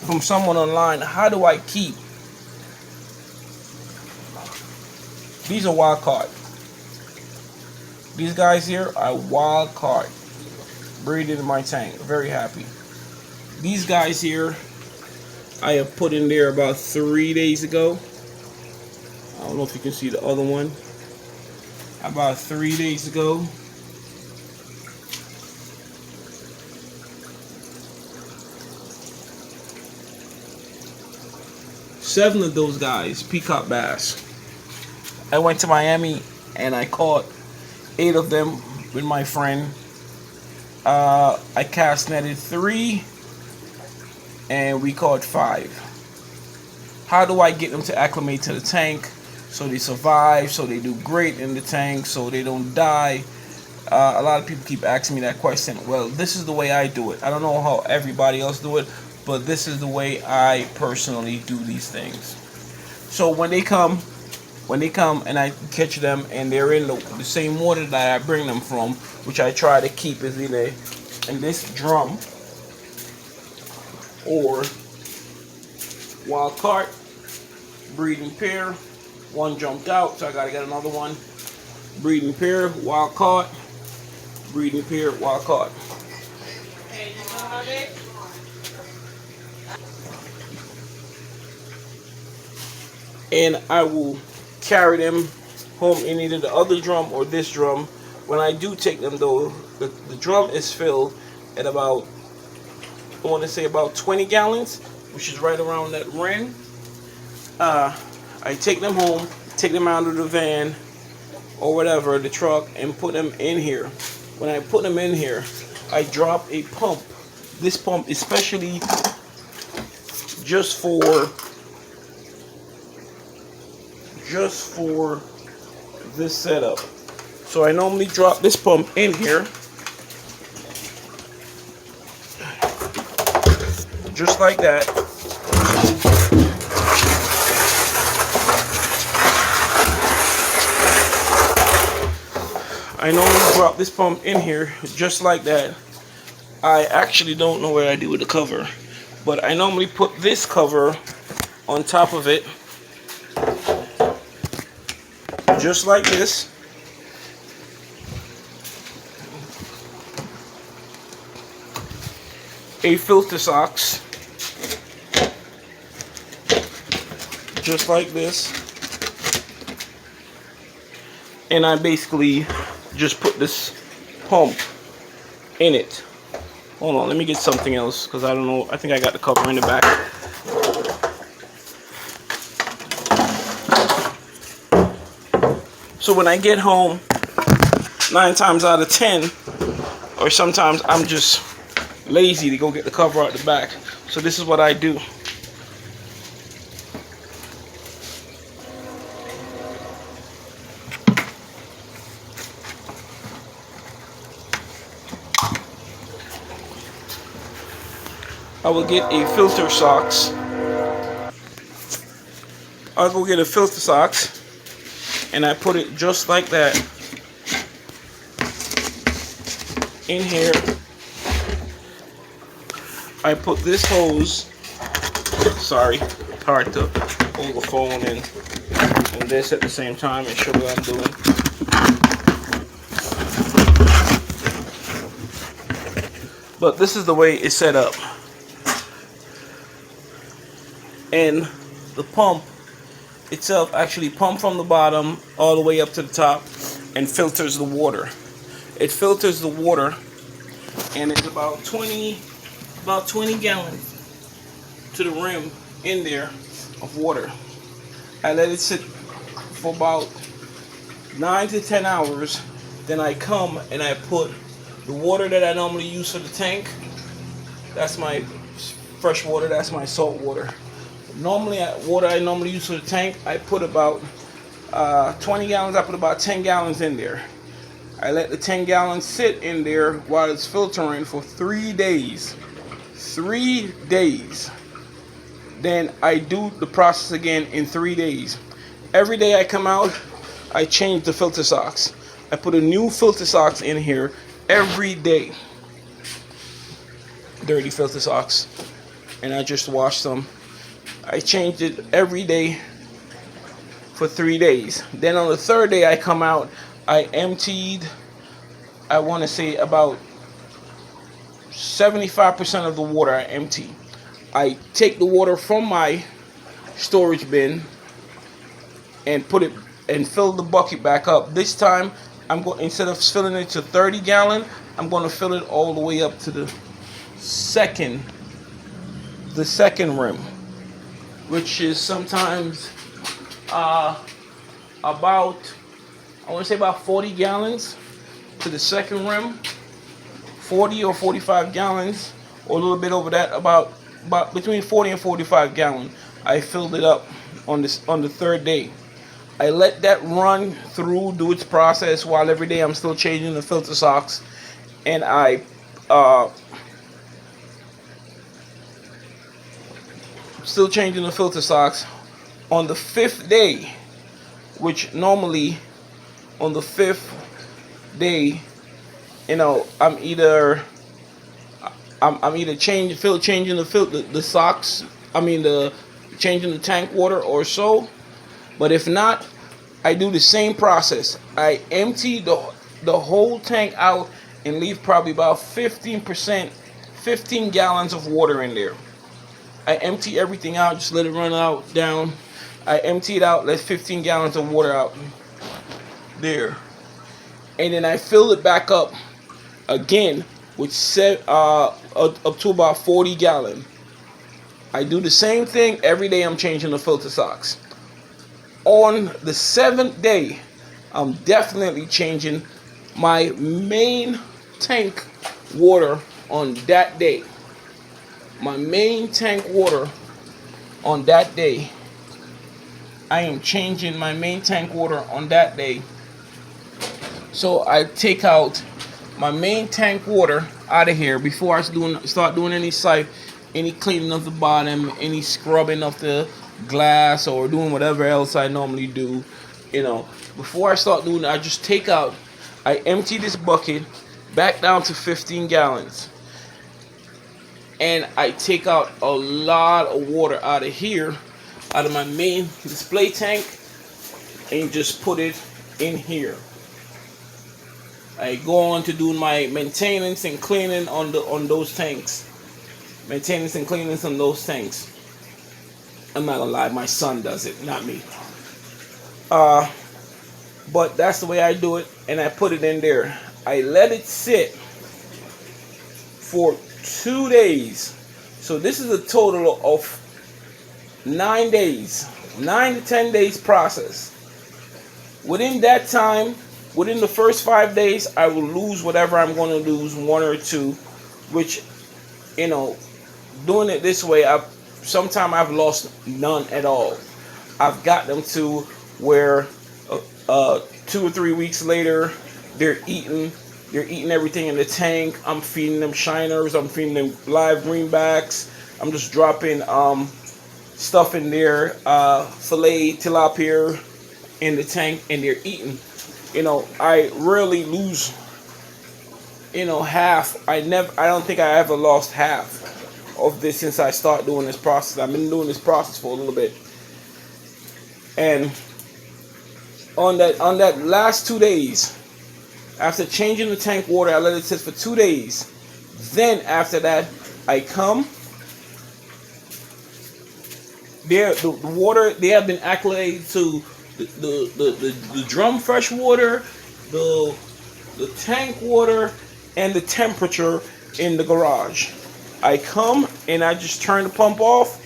from someone online, how do I keep these are wild caught. These guys here are wild caught, breeding in my tank. Very happy. These guys here I have put in there about 3 days ago. I don't know if you can see the other one. About 3 days ago. Seven of those guys, peacock bass. I went to Miami and I caught 8 of them with my friend. I cast netted 3 and we caught 5. How do I get them to acclimate to the tank so they survive, so they do great in the tank, so they don't die? A lot of people keep asking me that question. Well, this is the way I do it. I don't know how everybody else do it, but this is the way I personally do these things. So when they come and I catch them and they're in the same water that I bring them from, which I try to keep is in this drum or wild caught, breeding pair. One jumped out, so I gotta get another one. Breeding pair, wild caught, breeding pair, wild caught. And I will carry them home in either the other drum or this drum. When I do take them though, the drum is filled at about, I want to say about 20 gallons, which is right around that ring. I take them home, take them out of the van or whatever, the truck, and put them in here. When I put them in here, I drop a pump. This pump especially just for this setup. So I normally drop this pump in here, just like that. I normally drop this pump in here just like that. I actually don't know what I do with the cover, but I normally put this cover on top of it, just like this. A filter socks, just like this. And I basically just put this pump in it. Hold on, let me get something else because I don't know. I think I got the cover in the back. So when I get home, 9 times out of 10, or sometimes I'm just lazy to go get the cover out the back. So this is what I do. I will get a filter socks. I'll go get a filter socks and I put it just like that in here. I put this hose, sorry, hard to hold the phone and this at the same time and show what I'm doing. But this is the way it's set up. And the pump itself actually pumps from the bottom all the way up to the top and filters the water. It filters the water, and it's about 20 gallons to the rim in there of water. I let it sit for about 9 to 10 hours. Then I come and I put the water that I normally use for the tank. That's my fresh water, that's my salt water. Normally, water I normally use for the tank, I put about 20 gallons, I put about 10 gallons in there. I let the 10 gallons sit in there while it's filtering for 3 days. 3 days. Then I do the process again in 3 days. Every day I come out, I change the filter socks. I put a new filter socks in here every day. Dirty filter socks. and I just washed them. I changed it every day for 3 days. Then on the third day I come out, I emptied, I want to say about 75% of the water I empty. I take the water from my storage bin and put it and fill the bucket back up. This time I'm going, instead of filling it to 30 gallon, I'm going to fill it all the way up to the second rim, which is sometimes about, I want to say about 40 gallons to the second rim, 40 or 45 gallons, or a little bit over that, about between 40 and 45 gallons. I filled it up on the third day. I let that run through, do its process, while every day I'm still changing the filter socks, and I still changing the filter socks. On the fifth day, which normally on the fifth day, you know, I'm either changing the socks, changing the tank water or so. But if not, I do the same process. I empty the whole tank out and leave probably about 15 gallons of water in there. I empty everything out, just let it run out down. I empty it out, let 15 gallons of water out there. And then I fill it back up again with up to about 40 gallons. I do the same thing every day. I'm changing the filter socks. On the seventh day, I'm definitely changing my main tank water on that day. My main tank water on that day. I am changing my main tank water on that day. So I take out my main tank water out of here before I start doing any cleaning of the bottom, any scrubbing of the glass, or doing whatever else I normally do. You know, before I start doing that, I just take out, I empty this bucket back down to 15 gallons. And I take out a lot of water out of here, out of my main display tank, and just put it in here. I go on to do my maintenance and cleaning on those tanks. Maintenance and cleaning on those tanks. I'm not gonna lie, my son does it, not me. But that's the way I do it, and I put it in there. I let it sit for 2 days. So this is a total of 9 days, 9 to 10 days process. Within that time, within the first 5 days, I will lose whatever I'm going to lose, 1 or 2, which, you know, doing it this way, sometimes I've lost none at all. I've got them to where 2 or 3 weeks later, they're eating everything in the tank. I'm feeding them shiners. I'm feeding them live greenbacks. I'm just dropping stuff in there, filet, tilapia in the tank, and they're eating. You know, I rarely lose, you know, half. I don't think I ever lost half of this since I started doing this process. I've been doing this process for a little bit. And on that last 2 days, after changing the tank water, I let it sit for 2 days. Then after that, I come. The water, they have been acclimated to the drum fresh water, the tank water, and the temperature in the garage. I come and I just turn the pump off,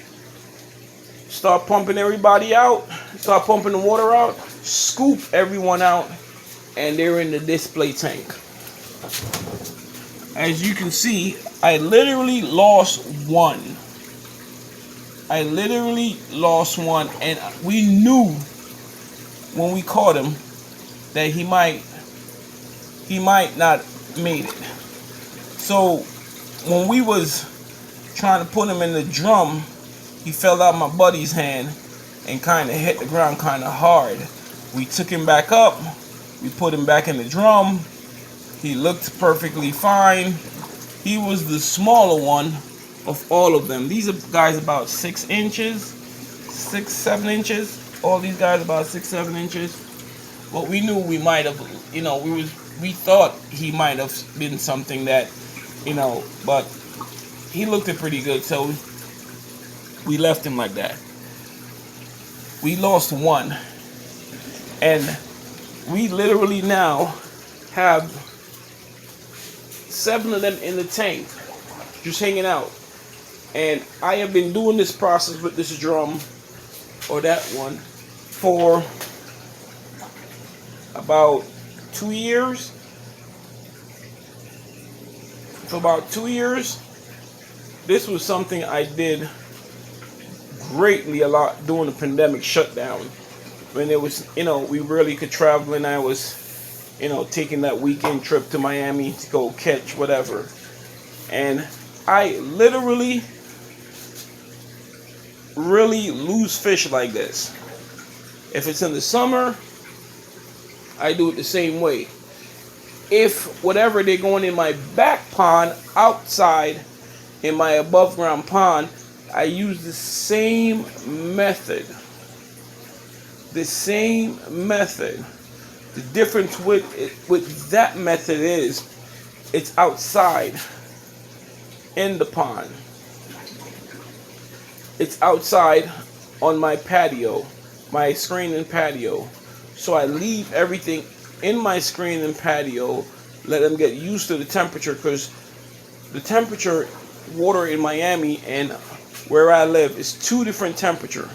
start pumping everybody out, start pumping the water out, scoop everyone out, and they're in the display tank. As you can see, I literally lost one. And we knew when we caught him that he might not made it. So when we was trying to put him in the drum, he fell out my buddy's hand and kind of hit the ground kind of hard. We took him back up. We put him back in the drum. He looked perfectly fine. He was the smaller one, of all of them. These are guys about 6 inches, 6, 7 inches. All these guys about 6, 7 inches. But we knew we might have, we thought he might have been something that, but he looked pretty good, so we left him like that. We lost one, and we literally now have 7 of them in the tank, just hanging out. And I have been doing this process with this drum, or that one, for about 2 years. For about 2 years, this was something I did greatly a lot during the pandemic shutdown, when it was, we really could travel, and I was, taking that weekend trip to Miami to go catch whatever. And I literally really lose fish like this. If it's in the summer, I do it the same way. If whatever they're going in my back pond outside in my above ground pond, I use the same method. The same method. The difference with that method is it's outside in the pond. It's outside on my patio, my screen and patio. So I leave everything in my screen and patio, let them get used to the temperature, because the temperature, water in Miami and where I live is 2 different temperature.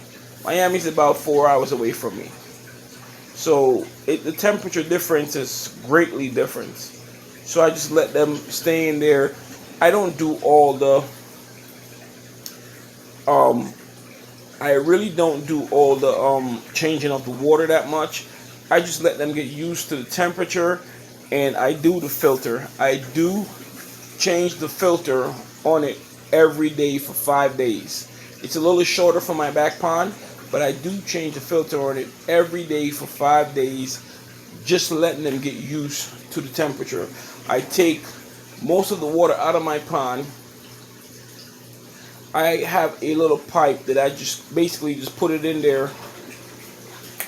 Miami's about 4 hours away from me. So the temperature difference is greatly different. So I just let them stay in there. I don't do all the I really don't do all the changing of the water that much. I just let them get used to the temperature, and I do the filter. I do change the filter on it every day for 5 days. It's a little shorter for my back pond, but I do change the filter on it every day for 5 days, just letting them get used to the temperature. I take most of the water out of my pond. I have a little pipe that I just basically just put it in there.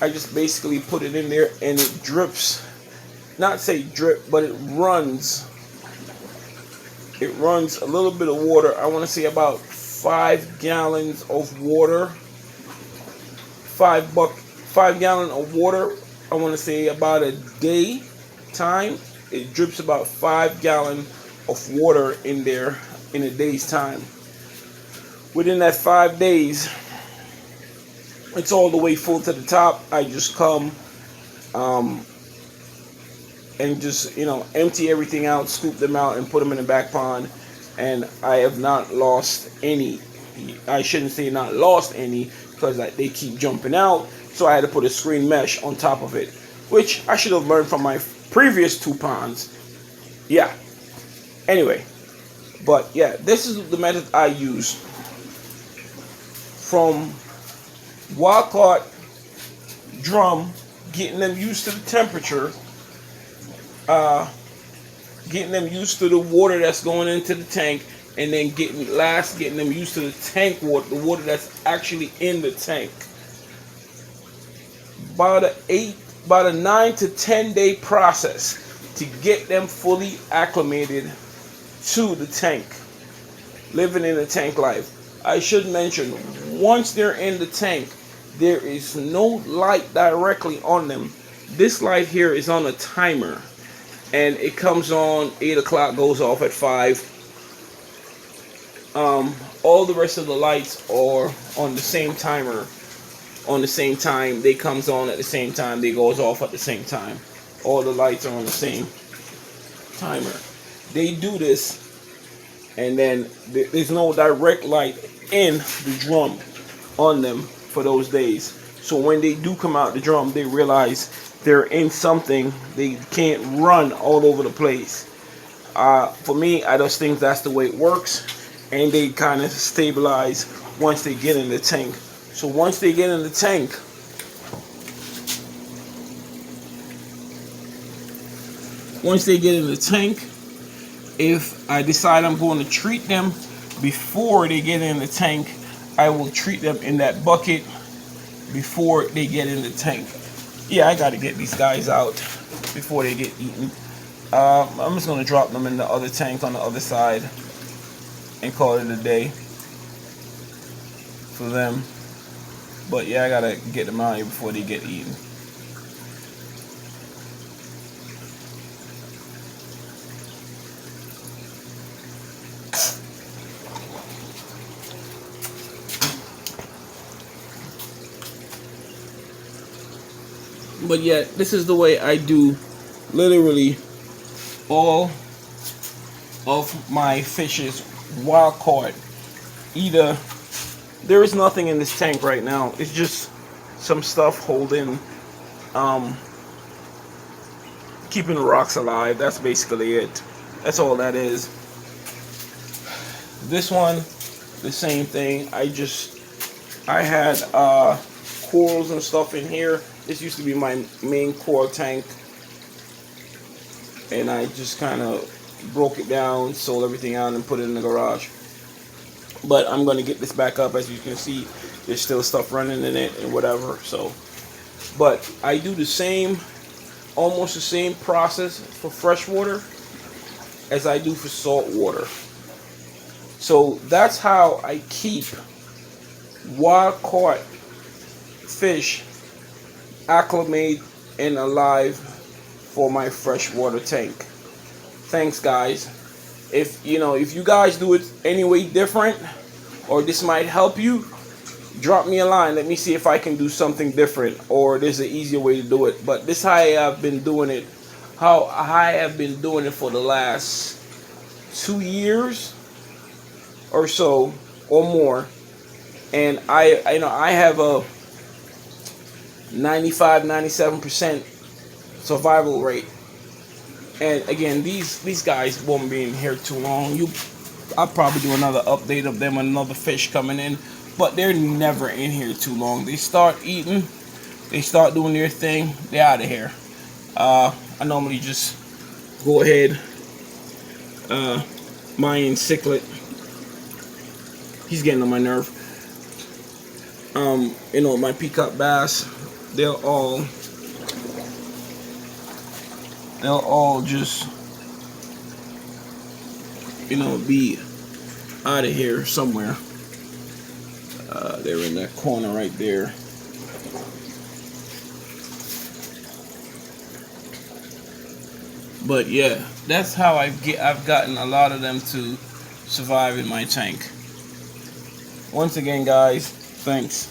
I just basically put it in there, and it drips. Not say drip, but it runs. It runs a little bit of water. I want to say about 5 gallons of water. 5 gallon of water. I want to say about a day time. It drips about 5 gallon of water in there in a day's time. Within that 5 days, it's all the way full to the top. I just come and just, empty everything out, scoop them out, and put them in the back pond. And I have not lost any. I shouldn't say not lost any, because they keep jumping out. So I had to put a screen mesh on top of it, which I should have learned from my previous 2 ponds. Yeah. Anyway, but yeah, this is the method I use. From wild caught drum, getting them used to the temperature, getting them used to the water that's going into the tank, and then getting them used to the tank water, the water that's actually in the tank. About a 9 to 10 day process to get them fully acclimated to the tank, living in the tank life. I should mention, once they're in the tank, there is no light directly on them. This light here is on a timer, and it comes on 8 o'clock, goes off at 5. All the rest of the lights are on the same timer, on the same time. They comes on at the same time, they goes off at the same time. All the lights are on the same timer. They do this, and then there's no direct light in the drum on them for those days. So when they do come out the drum, they realize they're in something. They can't run all over the place. For me, I just think that's the way it works, and they kind of stabilize once they get in the tank. So once they get in the tank, if I decide I'm going to treat them before they get in the tank, I will treat them in that bucket before they get in the tank. Yeah, I got to get these guys out before they get eaten. I'm just going to drop them in the other tank on the other side and call it a day for them. But yeah, I got to get them out here before they get eaten. But yeah, this is the way I do literally all of my fishes wild caught. Either there is nothing in this tank right now, it's just some stuff holding keeping the rocks alive. That's basically it. That's all that is. This one, the same thing. I had corals and stuff in here. This used to be my main coral tank, and I just kind of broke it down, sold everything out, and put it in the garage. But I'm going to get this back up. As you can see, there's still stuff running in it and whatever. So, but I do the same, almost the same process for freshwater as I do for salt water. So that's how I keep wild caught fish acclimate and alive for my freshwater tank. Thanks, guys. If you guys do it any way different, or this might help you, drop me a line. Let me see if I can do something different, or there's an easier way to do it. But this is how I have been doing it. How I have been doing it for the last 2 years or so, or more. And I have a 95-97% survival rate. And again, these guys won't be in here too long. I'll probably do another update of them, another fish coming in, but they're never in here too long. They start eating, they start doing their thing, they're out of here. I normally just go ahead, my cichlid, he's getting on my nerve. My peacock bass, they'll all just be out of here somewhere. They're in that corner right there. But yeah, that's how I've gotten a lot of them to survive in my tank. Once again, guys, thanks.